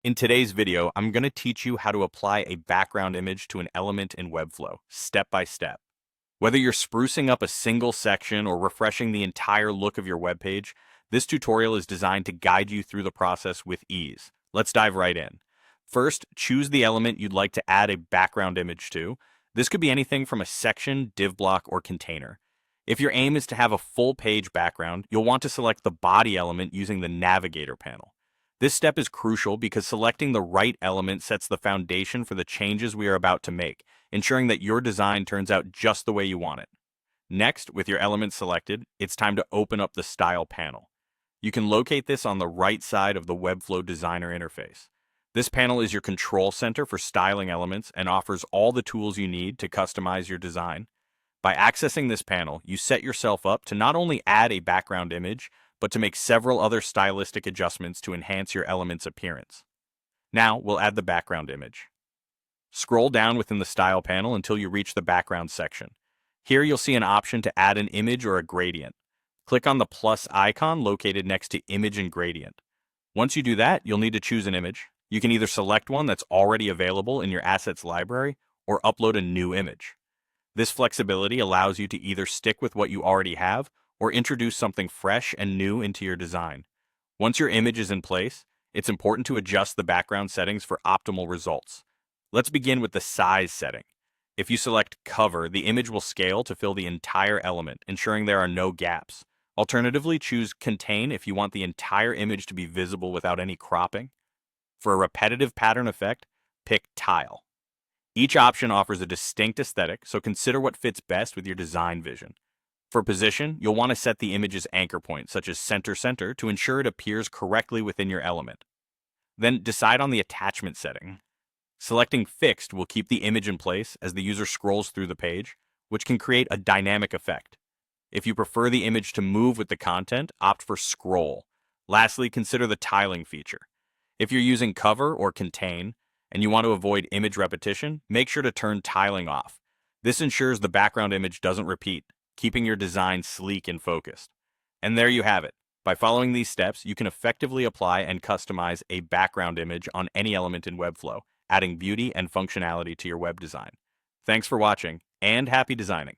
In today's video, I'm going to teach you how to apply a background image to an element in Webflow, step by step. Whether you're sprucing up a single section or refreshing the entire look of your web page, this tutorial is designed to guide you through the process with ease. Let's dive right in. First, choose the element you'd like to add a background image to. This could be anything from a section, div block, or container. If your aim is to have a full page background, you'll want to select the body element using the Navigator panel. This step is crucial because selecting the right element sets the foundation for the changes we are about to make, ensuring that your design turns out just the way you want it. Next, with your element selected, it's time to open up the Style panel. You can locate this on the right side of the Webflow Designer interface. This panel is your control center for styling elements and offers all the tools you need to customize your design. By accessing this panel, you set yourself up to not only add a background image, but to make several other stylistic adjustments to enhance your element's appearance. Now, we'll add the background image. Scroll down within the Style panel until you reach the Background section. Here you'll see an option to add an image or a gradient. Click on the plus icon located next to Image and Gradient. Once you do that, you'll need to choose an image. You can either select one that's already available in your assets library or upload a new image. This flexibility allows you to either stick with what you already have or introduce something fresh and new into your design. Once your image is in place, it's important to adjust the background settings for optimal results. Let's begin with the size setting. If you select Cover, the image will scale to fill the entire element, ensuring there are no gaps. Alternatively, choose Contain if you want the entire image to be visible without any cropping. For a repetitive pattern effect, pick Tile. Each option offers a distinct aesthetic, so consider what fits best with your design vision. For position, you'll want to set the image's anchor point, such as center, to ensure it appears correctly within your element. Then decide on the attachment setting. Selecting Fixed will keep the image in place as the user scrolls through the page, which can create a dynamic effect. If you prefer the image to move with the content, opt for Scroll. Lastly, consider the tiling feature. If you're using Cover or Contain, and you want to avoid image repetition, make sure to turn tiling off. This ensures the background image doesn't repeat, keeping your design sleek and focused. And there you have it. By following these steps, you can effectively apply and customize a background image on any element in Webflow, adding beauty and functionality to your web design. Thanks for watching, and happy designing!